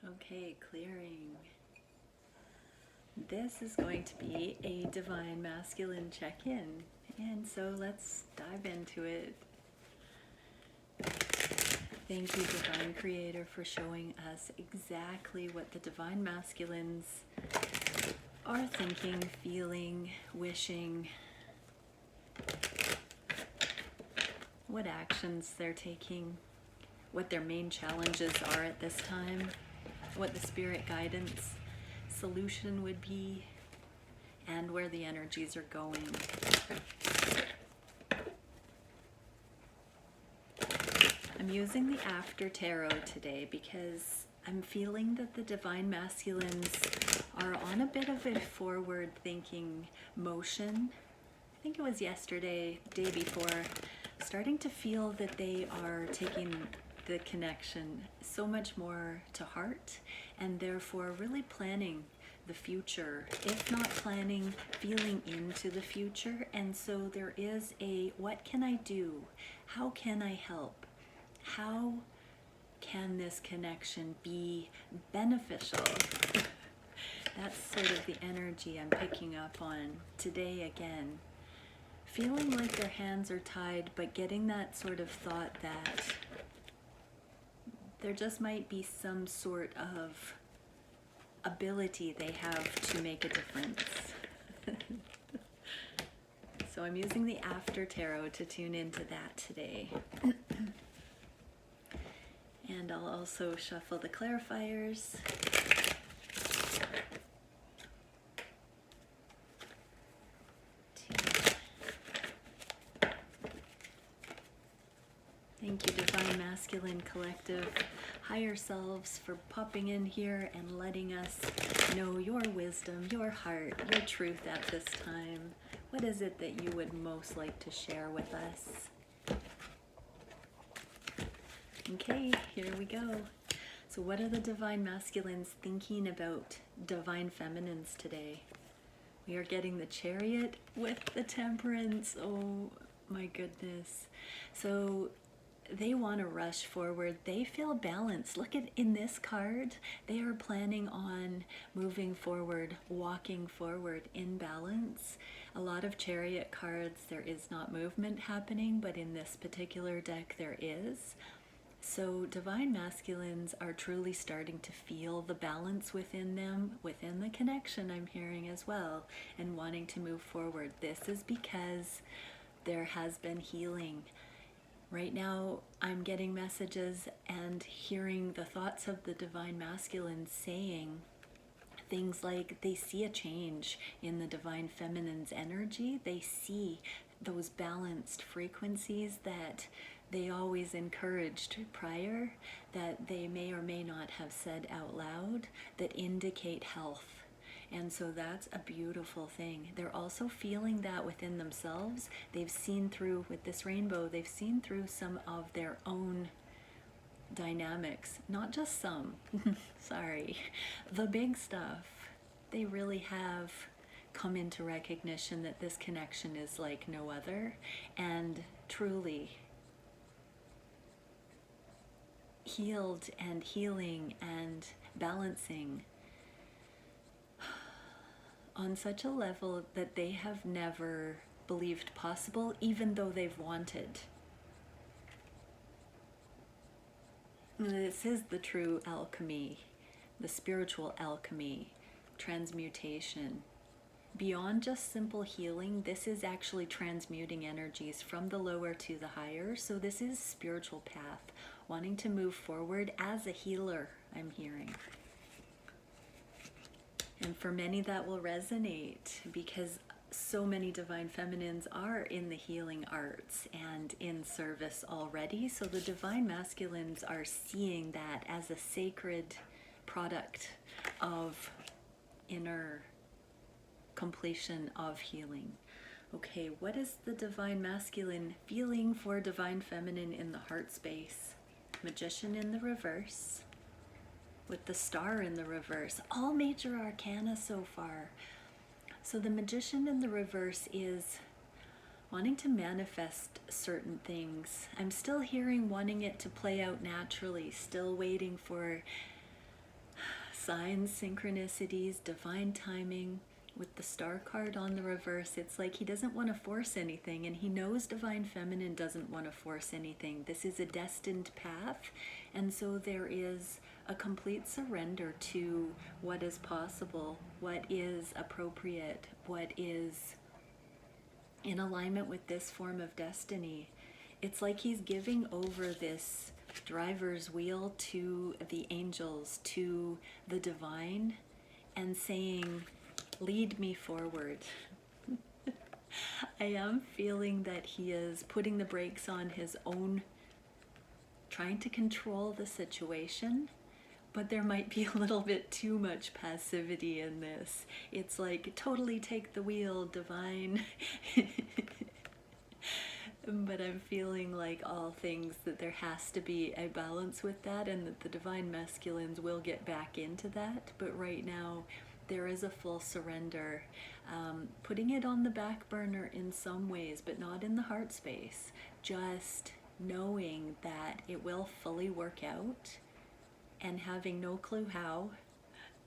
Okay, clearing. This is going to be a Divine Masculine check-in, and so let's dive into it. Thank you, Divine Creator, for showing us exactly what the Divine Masculines are thinking, feeling, wishing, what actions they're taking, what their main challenges are at this time, what the spirit guidance solution would be, and where the energies are going. I'm using the After Tarot today because I'm feeling that the Divine Masculines are on a bit of a forward-thinking motion. I think it was yesterday, day before, starting to feel that they are taking the connection so much more to heart, and therefore really planning the future, if not planning, feeling into the future. And so there is a, what can I do? How can I help? How can this connection be beneficial? That's sort of the energy I'm picking up on today again. Feeling like their hands are tied, but getting that sort of thought that there just might be some sort of ability they have to make a difference. So I'm using the After Tarot to tune into that today. And I'll also shuffle the clarifiers. Thank you, Divine Masculine Collective, higher selves, for popping in here and letting us know your wisdom, your heart, your truth at this time. What is it that you would most like to share with us? Okay, here we go. So what are the Divine Masculines thinking about Divine Feminines today? We are getting the Chariot with the Temperance. Oh my goodness. So they want to rush forward. They feel balanced. Look at in this card, they are planning on moving forward, walking forward in balance. A lot of Chariot cards, there is not movement happening, but in this particular deck there is. So Divine Masculines are truly starting to feel the balance within them, within the connection I'm hearing as well, and wanting to move forward. This is because there has been healing. Right now, I'm getting messages and hearing the thoughts of the Divine Masculines saying things like they see a change in the Divine Feminine's energy. They see those balanced frequencies that they always encouraged prior, that they may or may not have said out loud, that indicate health. And so that's a beautiful thing. They're also feeling that within themselves. They've seen through, with this rainbow, they've seen through some of their own dynamics. Not just some, sorry, the big stuff. They really have come into recognition that this connection is like no other, and truly healed and healing and balancing on such a level that they have never believed possible, even though they've wanted. This is the true alchemy, the spiritual alchemy, transmutation. Beyond just simple healing, this is actually transmuting energies from the lower to the higher. So this is spiritual path, wanting to move forward as a healer, I'm hearing. And for many that will resonate, because so many Divine Feminines are in the healing arts and in service already. So the Divine Masculines are seeing that as a sacred product of inner completion of healing. Okay, what is the Divine Masculine feeling for Divine Feminine in the heart space? Magician in the reverse, with the Star in the reverse. All major arcana so far. So the Magician in the reverse is wanting to manifest certain things. I'm still hearing wanting it to play out naturally, still waiting for signs, synchronicities, divine timing. With the star card on the reverse, it's like he doesn't want to force anything, and he knows divine feminine doesn't want to force anything. This is a destined path, and so there is a complete surrender to what is possible, what is appropriate, what is in alignment with this form of destiny. It's like he's giving over this driver's wheel to the angels, to the divine, and saying, lead me forward. I am feeling that he is putting the brakes on his own, trying to control the situation, but there might be a little bit too much passivity in this. It's like, totally take the wheel, divine. But I'm feeling like all things that there has to be a balance with that, and that the divine masculines will get back into that. But right now, there is a full surrender, putting it on the back burner in some ways, but not in the heart space. Just knowing that it will fully work out and having no clue how,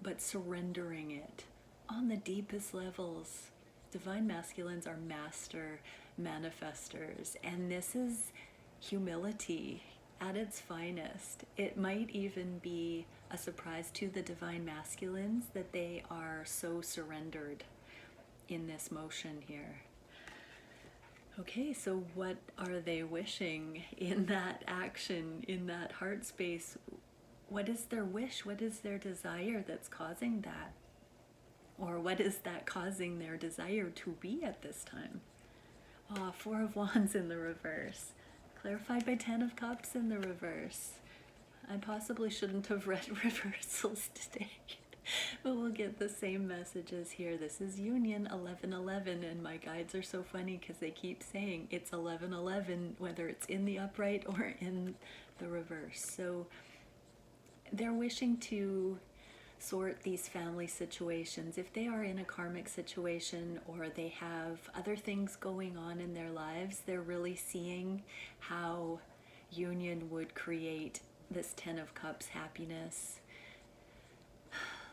but surrendering it on the deepest levels. Divine masculines are master manifestors, and this is humility at its finest. It might even be a surprise to the divine masculines that they are so surrendered in this motion here. Okay, so what are they wishing in that action, in that heart space? What is their wish? What is their desire that's causing that? Or what is that causing their desire to be at this time? Oh, Four of Wands in the reverse. Clarified by Ten of Cups in the reverse. I possibly shouldn't have read reversals today, but we'll get the same messages here. This is Union 1111, and my guides are so funny because they keep saying it's 1111, whether it's in the upright or in the reverse. So they're wishing to sort these family situations. If they are in a karmic situation or they have other things going on in their lives, they're really seeing how union would create this Ten of Cups happiness.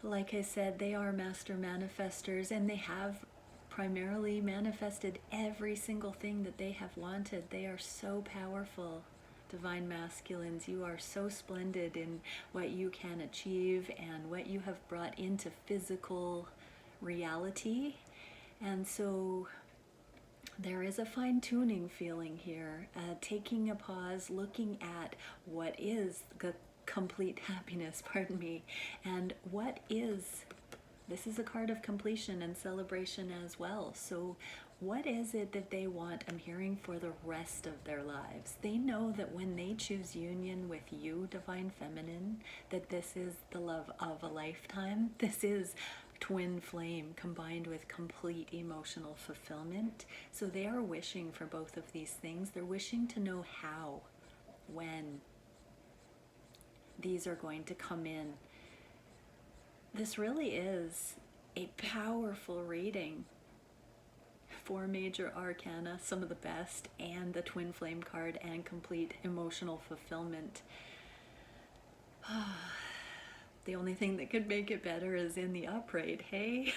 Like I said, they are master manifestors, and they have primarily manifested every single thing that they have wanted. They are so powerful. Divine masculines, you are so splendid in what you can achieve and what you have brought into physical reality. And so there is a fine-tuning feeling here, taking a pause, looking at what is the complete happiness, pardon me, and what is, this is a card of completion and celebration as well. So what is it that they want, I'm hearing, for the rest of their lives? They know that when they choose union with you, Divine Feminine, that this is the love of a lifetime. This is twin flame combined with complete emotional fulfillment. So they are wishing for both of these things. They're wishing to know how, when these are going to come in. This really is a powerful reading. 4 major arcana, some of the best, and the twin flame card and complete emotional fulfillment. The only thing that could make it better is in the upright, hey?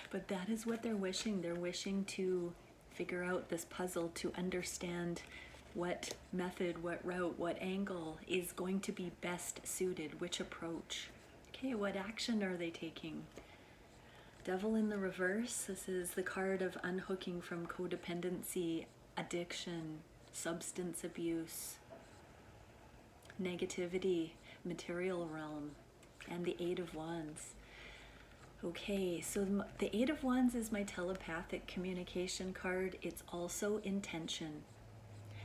But that is what they're wishing. They're wishing to figure out this puzzle, to understand what method, what route, what angle is going to be best suited, which approach. Okay, what action are they taking? Devil in the reverse. This is the card of unhooking from codependency, addiction, substance abuse, negativity, material realm, and the Eight of Wands. Okay, so the Eight of Wands is my telepathic communication card. It's also intention.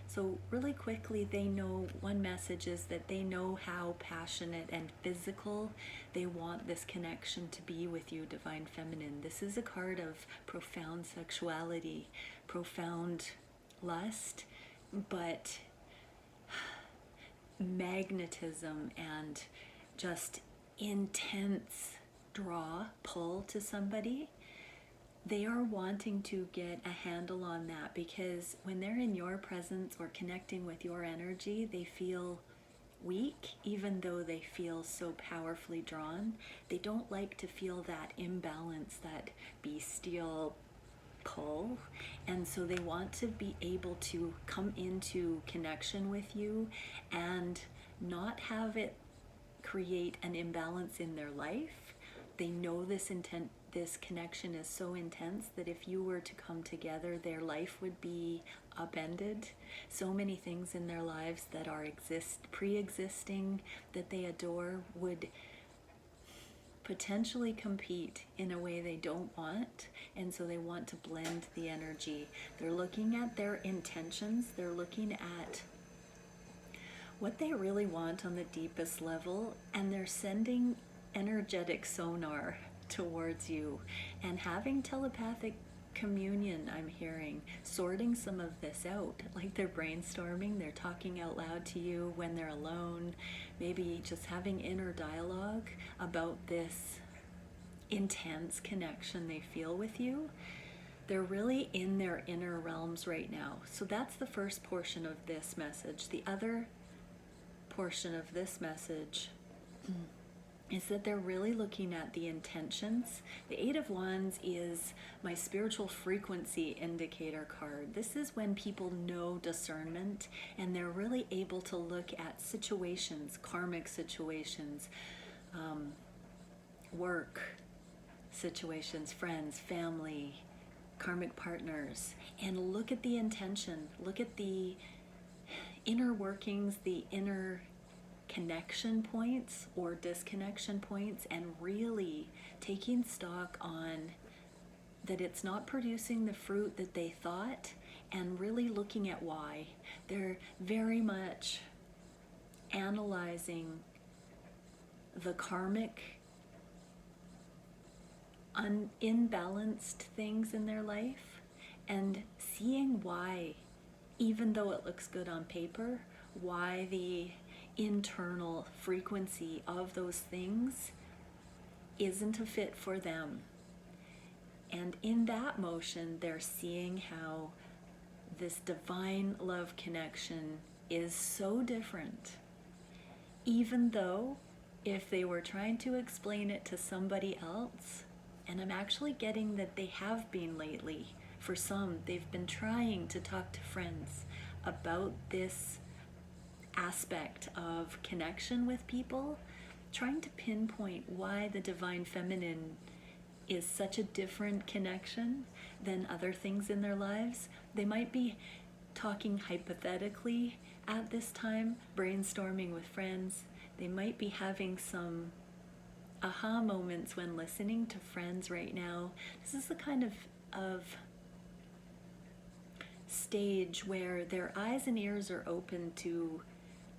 So really quickly, they know, one message is that they know how passionate and physical they want this connection to be with you, Divine Feminine. This is a card of profound sexuality, profound lust, but magnetism and just intense draw, pull to somebody. They are wanting to get a handle on that, because when they're in your presence or connecting with your energy, they feel weak, even though they feel so powerfully drawn. They don't like to feel that imbalance, that bestial pull, and so they want to be able to come into connection with you and not have it create an imbalance in their life. They know this connection is so intense that if you were to come together, their life would be upended. So many things in their lives that are pre-existing, that they adore, would potentially compete in a way they don't want, and so they want to blend the energy. They're looking at their intentions, they're looking at what they really want on the deepest level, and they're sending energetic sonar towards you and having telepathic communion. I'm hearing sorting some of this out, like they're brainstorming, they're talking out loud to you when they're alone, maybe just having inner dialogue about this intense connection they feel with you. They're really in their inner realms right now. So that's the first portion of this message. The other portion of this message is that they're really looking at the intentions. The Eight of Wands is my spiritual frequency indicator card. This is when people know discernment and they're really able to look at situations, karmic situations, work situations, friends, family, karmic partners, and look at the intention, look at the inner workings, the inner connection points or disconnection points, and really taking stock on that it's not producing the fruit that they thought, and really looking at why. They're very much analyzing the karmic imbalanced things in their life and seeing why, even though it looks good on paper, why the internal frequency of those things isn't a fit for them. And in that motion, they're seeing how this divine love connection is so different, even though if they were trying to explain it to somebody else, and I'm actually getting that they have been lately, for some, they've been trying to talk to friends about this aspect of connection with people, trying to pinpoint why the divine feminine is such a different connection than other things in their lives. They might be talking hypothetically at this time, brainstorming with friends. They might be having some aha moments when listening to friends right now. This is the kind of stage where their eyes and ears are open to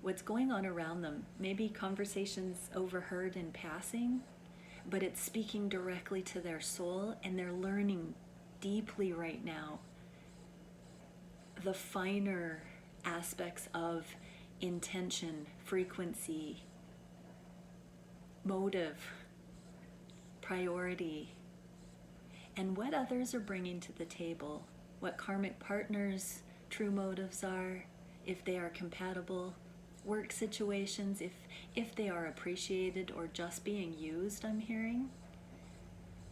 what's going on around them. Maybe conversations overheard in passing, but it's speaking directly to their soul, and they're learning deeply right now the finer aspects of intention, frequency, motive, priority, and what others are bringing to the table, what karmic partners' true motives are, if they are compatible, work situations, if they are appreciated or just being used, I'm hearing.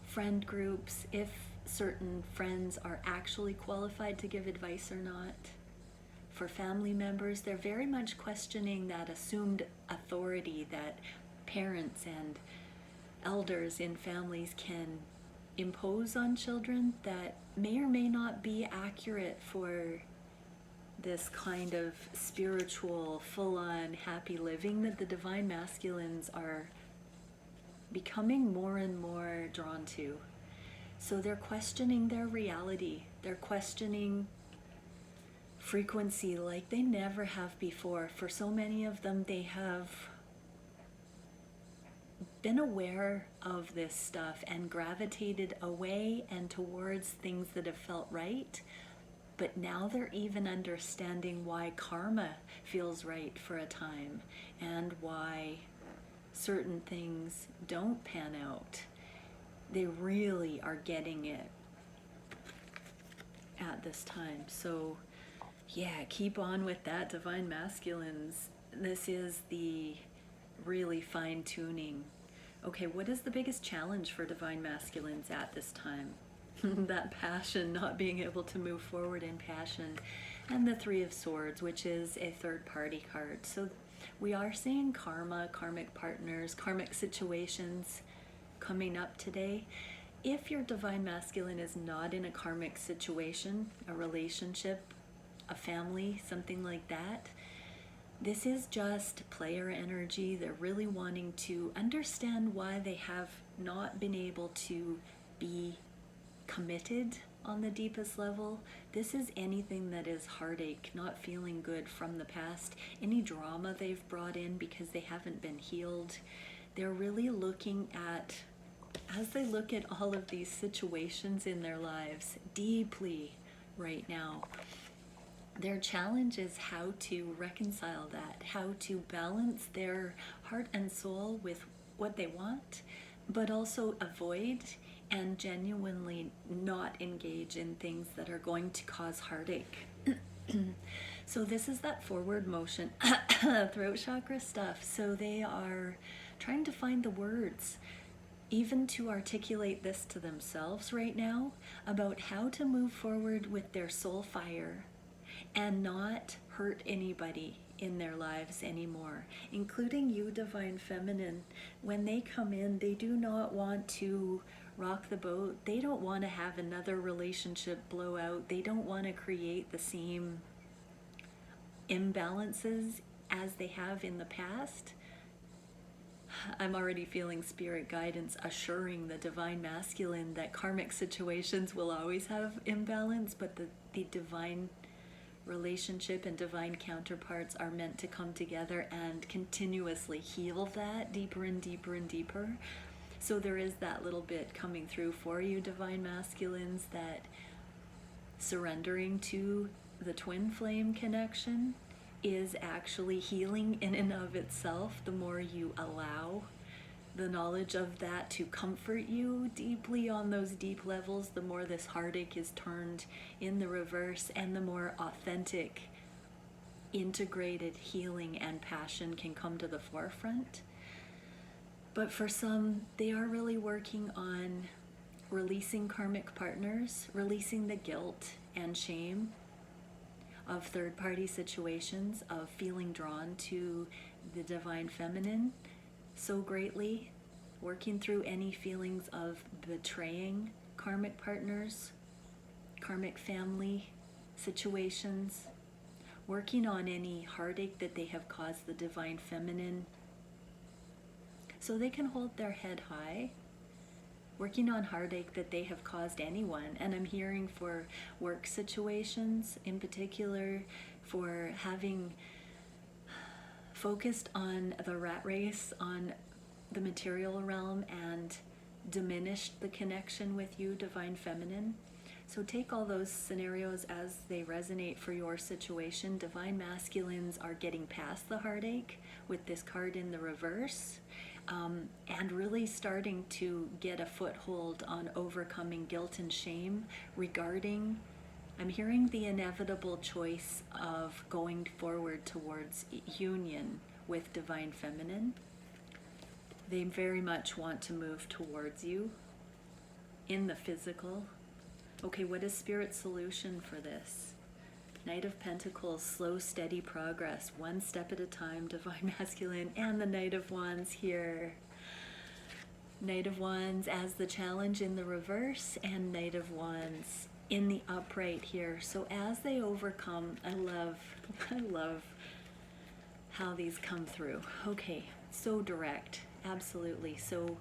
Friend groups, if certain friends are actually qualified to give advice or not. For family members, they're very much questioning that assumed authority that parents and elders in families can impose on children that may or may not be accurate for this kind of spiritual, full-on happy living that the divine masculines are becoming more and more drawn to. So they're questioning their reality. They're questioning frequency like they never have before. For so many of them, they have been aware of this stuff and gravitated away and towards things that have felt right. But now they're even understanding why karma feels right for a time and why certain things don't pan out. They really are getting it at this time. So yeah, keep on with that, divine masculines. this is the really fine-tuning. Okay, what is the biggest challenge for divine masculines at this time? That passion, not being able to move forward in passion. And the Three of Swords, which is a third-party card. So we are seeing karma, karmic partners, karmic situations coming up today. If your divine masculine is not in a karmic situation, a relationship, a family, something like that, this is just player energy. They're really wanting to understand why they have not been able to be committed on the deepest level. This is anything that is heartache, not feeling good from the past, any drama they've brought in because they haven't been healed. They're really looking at, as they look at all of these situations in their lives deeply right now, their challenge is how to reconcile that, how to balance their heart and soul with what they want, but also avoid and genuinely not engage in things that are going to cause heartache. So this is that forward motion, throat chakra stuff. So they are trying to find the words, even to articulate this to themselves right now, about how to move forward with their soul fire and not hurt anybody in their lives anymore, including you, Divine Feminine. When they come in, they do not want to rock the boat. They don't want to have another relationship blow out. They don't want to create the same imbalances as they have in the past. I'm already feeling spirit guidance assuring the divine masculine that karmic situations will always have imbalance, but the divine relationship and divine counterparts are meant to come together and continuously heal that deeper and deeper and deeper. So there is that little bit coming through for you, divine masculines, that surrendering to the twin flame connection is actually healing in and of itself. The more you allow the knowledge of that to comfort you deeply on those deep levels, the more this heartache is turned in the reverse, and the more authentic, integrated healing and passion can come to the forefront. But for some, they are really working on releasing karmic partners, releasing the guilt and shame of third-party situations, of feeling drawn to the divine feminine so greatly, working through any feelings of betraying karmic partners, karmic family situations, working on any heartache that they have caused the divine feminine so they can hold their head high, working on heartache that they have caused anyone. And I'm hearing for work situations in particular, for having focused on the rat race, on the material realm, and diminished the connection with you, divine feminine. So take all those scenarios as they resonate for your situation. Divine masculines are getting past the heartache with this card in the reverse, and really starting to get a foothold on overcoming guilt and shame regarding, I'm hearing the inevitable choice of going forward towards union with divine feminine. They very much want to move towards you in the physical. Okay, what is Spirit's solution for this? Knight of Pentacles, slow, steady progress, one step at a time, divine masculine, and the Knight of Wands here. Knight of Wands as the challenge in the reverse, and Knight of Wands in the upright here. So as they overcome, I love how these come through. Okay, so direct, absolutely. So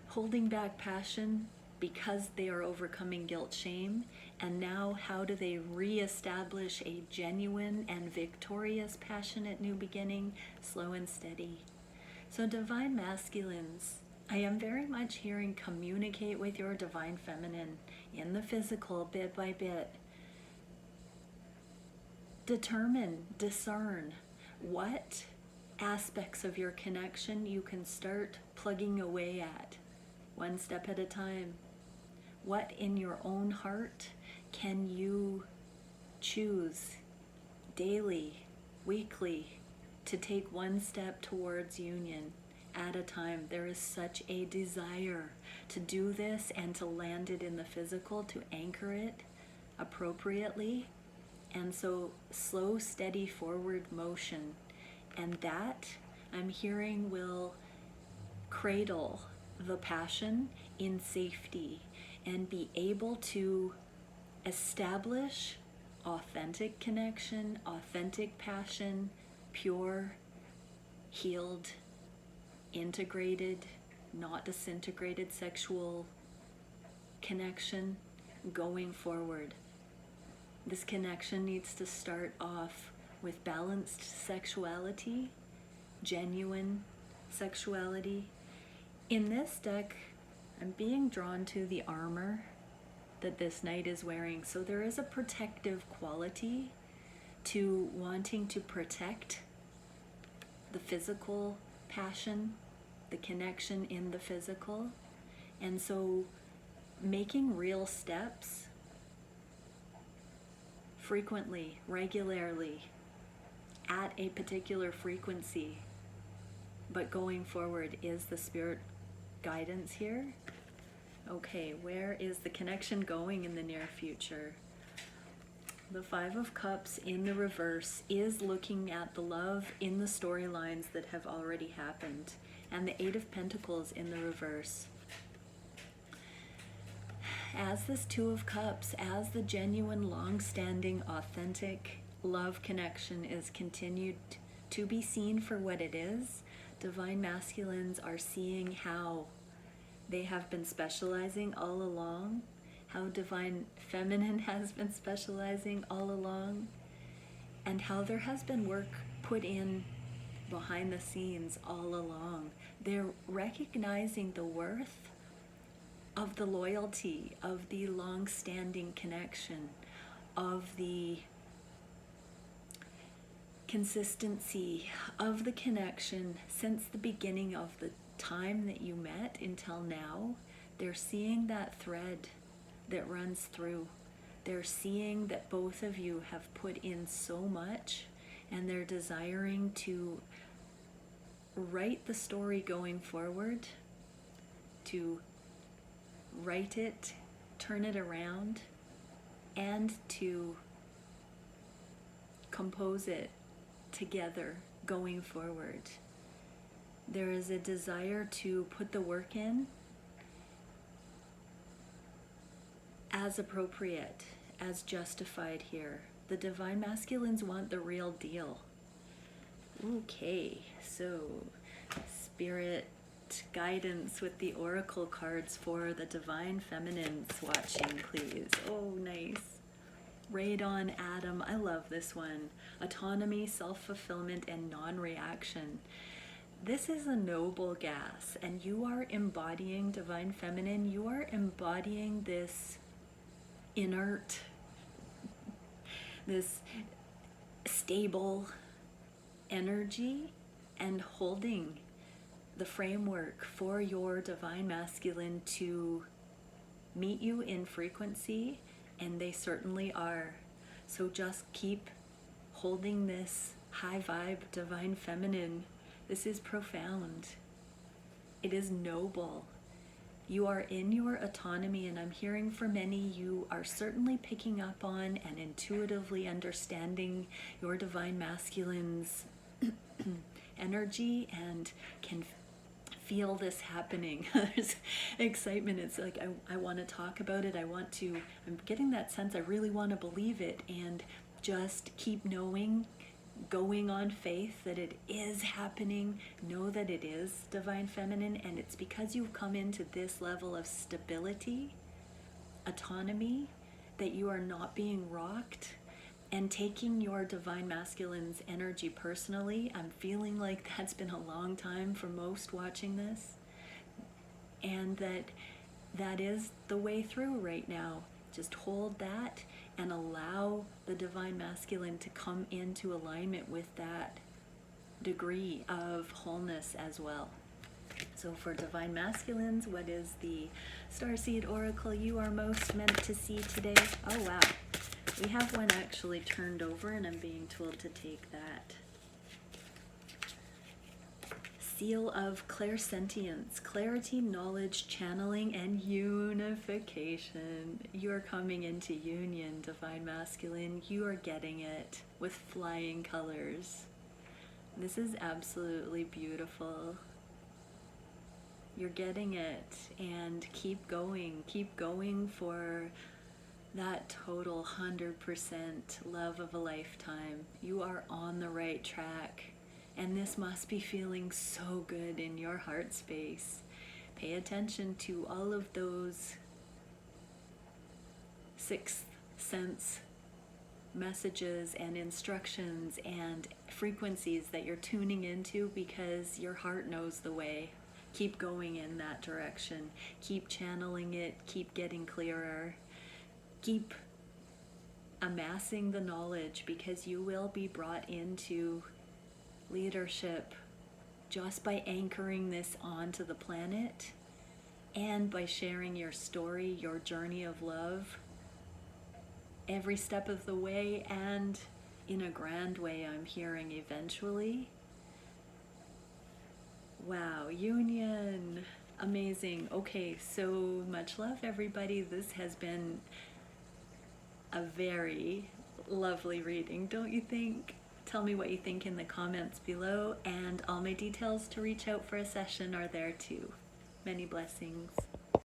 holding back passion because they are overcoming guilt, shame, and now how do they reestablish a genuine and victorious, passionate new beginning, slow and steady. So divine masculines, I am very much hearing communicate with your divine feminine in the physical bit by bit. Determine, discern what aspects of your connection you can start plugging away at, one step at a time. What in your own heart can you choose daily weekly, to take one step towards union at a time. There is such a desire to do this and to land it in the physical, to anchor it appropriately. And so slow, steady forward motion. And that, I'm hearing, will cradle the passion in safety and be able to establish authentic connection, authentic passion, pure, healed, integrated, not disintegrated sexual connection going forward. This connection needs to start off with balanced sexuality, genuine sexuality. In this deck, I'm being drawn to the armor that this knight is wearing. So there is a protective quality to wanting to protect the physical passion, the connection in the physical. And so making real steps frequently, regularly, at a particular frequency, but going forward is the spirit guidance here. Okay, where is the connection going in the near future? The Five of Cups in the reverse is looking at the love in the storylines that have already happened, and the Eight of Pentacles in the reverse. As this Two of Cups, as the genuine, long-standing, authentic love connection is continued to be seen for what it is, divine masculines are seeing how they have been specializing all along, how divine feminine has been specializing all along, and how there has been work put in behind the scenes all along. They're recognizing the worth of the loyalty, of the long-standing connection, of the consistency of the connection since the beginning of the time that you met until now. They're seeing that thread that runs through. They're seeing that both of you have put in so much, and they're desiring to write the story going forward, to write it, turn it around, and to compose it together going forward. There is a desire to put the work in as appropriate, as justified here. The divine masculines want the real deal. Okay, so spirit guidance with the oracle cards for the divine feminines watching, please. Oh, nice. Radon Adam, I love this one. Autonomy, self-fulfillment, and non-reaction. This is a noble gas, and you are embodying divine feminine. You are embodying this inert, this stable energy, and holding the framework for your divine masculine to meet you in frequency, and they certainly are. So just keep holding this high vibe divine feminine. This is profound. It is noble. You are in your autonomy, and I'm hearing for many you are certainly picking up on and intuitively understanding your divine masculine's energy and can feel this happening. There's excitement. It's like, I want to talk about it. I'm getting that sense. I really want to believe it, and just keep knowing, going on faith that it is happening. Know that it is divine feminine, and it's because you've come into this level of stability, autonomy, that you are not being rocked and taking your divine masculine's energy personally. I'm feeling like that's been a long time for most watching this, and that is the way through right now. Just hold that and allow the divine masculine to come into alignment with that degree of wholeness as well. So for divine masculines, what is the Starseed Oracle you are most meant to see today? Oh wow. We have one actually turned over and I'm being told to take that. Seal of clairsentience, clarity, knowledge, channeling, and unification. You are coming into union, Divine Masculine. You are getting it with flying colors. This is absolutely beautiful. You're getting it, and keep going for that total 100% love of a lifetime. You are on the right track. And this must be feeling so good in your heart space. Pay attention to all of those sixth sense messages and instructions and frequencies that you're tuning into, because your heart knows the way. Keep going in that direction. Keep channeling it. Keep getting clearer. Keep amassing the knowledge, because you will be brought into leadership just by anchoring this onto the planet and by sharing your story, your journey of love every step of the way, and in a grand way, I'm hearing eventually. Wow, union, amazing. Okay, so much love, everybody. This has been a very lovely reading, don't you think? Tell me what you think in the comments below, and all my details to reach out for a session are there too. Many blessings.